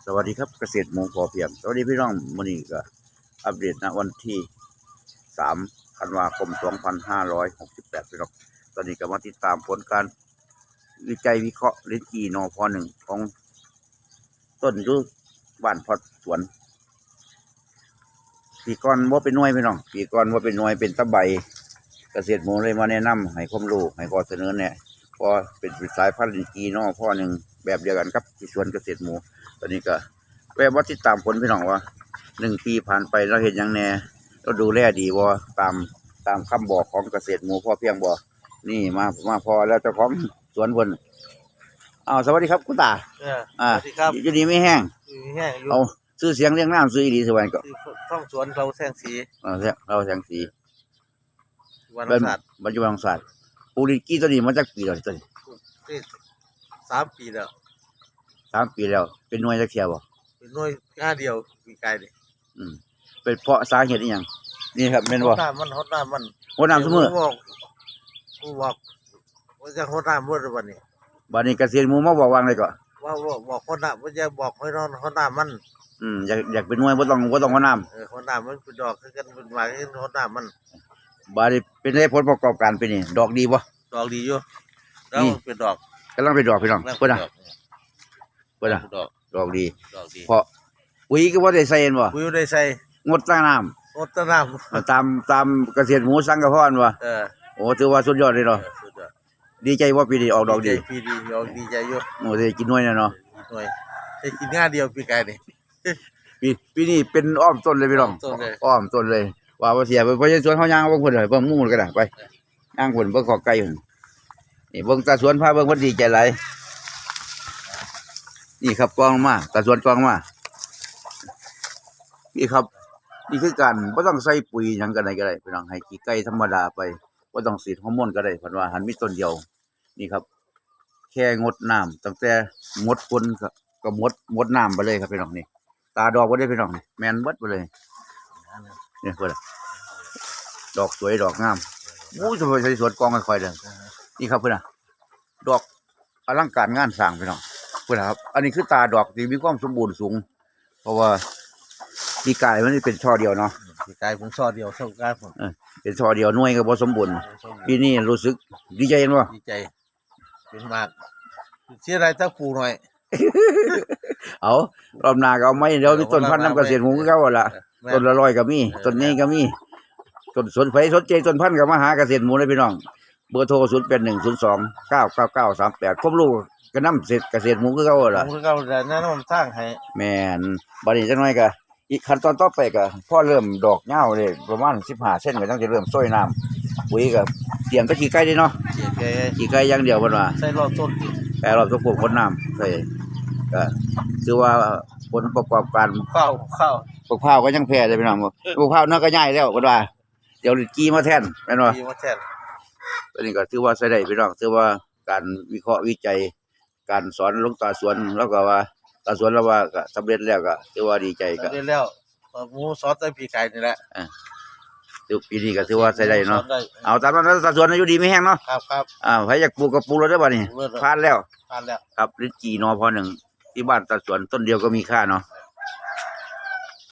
สวัสดีครับเกษตรหมูพอเพียงสวัสดีพี่น้องมื้อนี้ก็อัปเดตณวันที่3ธันวาคม2568พี่น้องตอนนี้ก็มาติดตามผลการวิจัยวิเคราะห์ลิ้นจี่นพ.1ของต้นอยู่บ้านพอดสวนปีก่อนบ่เป็นหน่วยพี่น้องปีก่อนบ่เป็นหน่วยเป็นตะไบเกษตรหมูเลยมาแนะนำให้ความรู้ให้ข้อเสนอแนะพอเป็นสายพันธุ์ลิ้นจี่นพ.1แบบเดียวกันครับที่สวนเกษตรหมูตอนนี้ก็แวะมาติดตามผลพี่น้องว่า1 ปีผ่านไปเราเห็นอย่างแน่เราดูแลดีบ่ตามคำบอกของเกษตรหมูพอเพียงบ่นี่มาพอแล้วเจ้าของสวนเพิ่นสวัสดีครับคุณตาสวัสดีครับอยู่ดีไม่แห้งแห้งอยู่เอาซื้อเสียงเรียงน้ำซื้อดีสวัสดีก็ท่องสวนเราแสงสีเราแสงสีวันเป็นศาสตร์ปัจจุบันศาสตร์ปลูกลิ้นจี่ตัวนี้มาจากปีแล้วตัวนี้ที่3 ปีแล้ว3 ปีแล้วเป็นหน่วยจักเที่ยบ่เป็นหน่วยง่าเดียวปีกายนี่เป็นเพราะสาเหตุอีหยังนี่ครับแม่นบ่หดน้ำมันหดน้ำเสมอผู้บอกว่าจะหดน้ำบ่วันนี้บัดนี้เกษตรหมู่มาบอกวางเลยก็ว่าบอกหดน้ำว่าจะบอกให้นอนหดน้ำมันอยากเป็นหน่วยบ่ต้องหดน้ำหดน้ำมันเป็นดอกคือกันเป็นหมายคือหดน้ำมันบัดนี้เป็นได้ผลประกอบการเป็นนี่ดอกดีบ่ดอกดีอยู่แล้วเป็นดอกกำลังเป็นดอกพี่น้องเพิ่นดอกดีเพราะปุ๋ยก็บ่ได้ใส่เห็นบ่ปุ๋ยได้ใส่งดตั้งน้ำงดตั้งน้ำตามเกษตรหมูสังกะพรบ่โอ้ถือว่าสุดยอดเลยเนาะดีใจว่าปีนี้ออกดอกดีปีนี้ออกดีใจอยู่โอ้ได้กินหน่วยแน่เนาะหน่วยได้กินง่าเดียวปีกายนี่ปีนี้เป็นอ้อมต้นเลยพี่น้องอ้อมต้นเลยว่าบ่เสียไปสวนเฮาย่างเบิ่งเพิ่นเบิ่งหมู่ก็ได้ไปย่างเพิ่นเบิ่งขอไก่เพิ่นนี่เบิ่งตาสวนพาเบิ่งเพิ่นดีใจหลายนี่ครับกองมาตาสวนกองมานี่ครับนี่คือการบ่ต้องใส่ปุ๋ยหยังก็ได้พี่น้องให้ขี้ไก่ธรรมดาไปบ่ต้องฉีดฮอร์โมนก็ได้เพิ่นว่าหันมีต้นเดียวนี่ครับแค่งดน้ำตั้งแต่หมดฝนก็หมดน้ำไปเลยครับพี่น้องนี่ตาดอกบ่ได้พี่น้องนี่แม่นเบิดไปเลยนี่เพิ่นดอกสวยดอกงามโอ้ยใส่สวนกองค่อยๆเด้อนี่ครับเพิ่นดอกอลังการงานสร้างพี่น้องเพิ่นครับอันนี้คือตาดอกที่มีความสมบูรณ์สูงเพราะว่าปีกายมันเป็นช่อเดียวเนาะปีกายผมช่อเดียวช่อกายผมเป็นช่อเดียวหน่วยก็บ่สมบูรณ์ปีนี้รู้สึกดีใจบ่ดีใจเป็นมากชื่ออะไรถ้าปลูกหน่อยเอารอบหน้าก็เอาไม้เดี๋ยวมีต้นพันธุ์นำเกษตรหมู่คือเก่าล่ะต้นละ100ก็มีต้นนี้ก็มีต้นสนไผสนใจต้นพันธุ์ก็มาหาเกษตรหมู่เลยพี่น้องเบอร์โทร0810299938ครบรู้ก็นำเกษตรหมู่คือเก่าล่ะคือเก่าแต่แนะนำสร้างให้แม่นบัดนี้จักหน่อยก็อีกขั้นตอนต่อไปก็พอเริ่มดอกยาวเลยประมาณ15เซนก็ต้องจะเริ่มซอยน้ำปุ๋ยก็เตรียมตะขี้ไก่ดิเนาะขี้ไก่อย่างเดียวเพิ่นว่าใส่รอบต้นแต่รอบต้นพ่นน้ำใส่ก็ถือว่าผลประกอบการข้าวพวกข้าวก็ยังแพ้ได้พี่น้องพวกข้าวเนาะก็ย้ายแล้วเพิ่นว่าเดี๋ยวกี้มาแทนแม่นบ่กี้มาแทนตัวนี้ก็ถือว่าใช้ได้พี่น้องถือว่าการวิเคราะห์วิจัยการสอนลงตาสวนแล้วก็ว่าตาสวนแล้วว่าก็สำเร็จแล้วก็ถือว่าดีใจก็สำเร็จแล้วหมูซอสใส่ปีกไก่นี่แหละปีนี้ก็ถือว่าใช้ได้เนาะเอาตามนั้นตาสวนอยู่ดีไม่แห้งเนาะครับใครอยากปลูกก็ปลูกแล้วเด้อบัดนี้ผ่านแล้วผ่านแล้วครับลิ้นจี่นพ.1ที่บ้านตาสวนต้นเดียวก็มีค่าเนาะ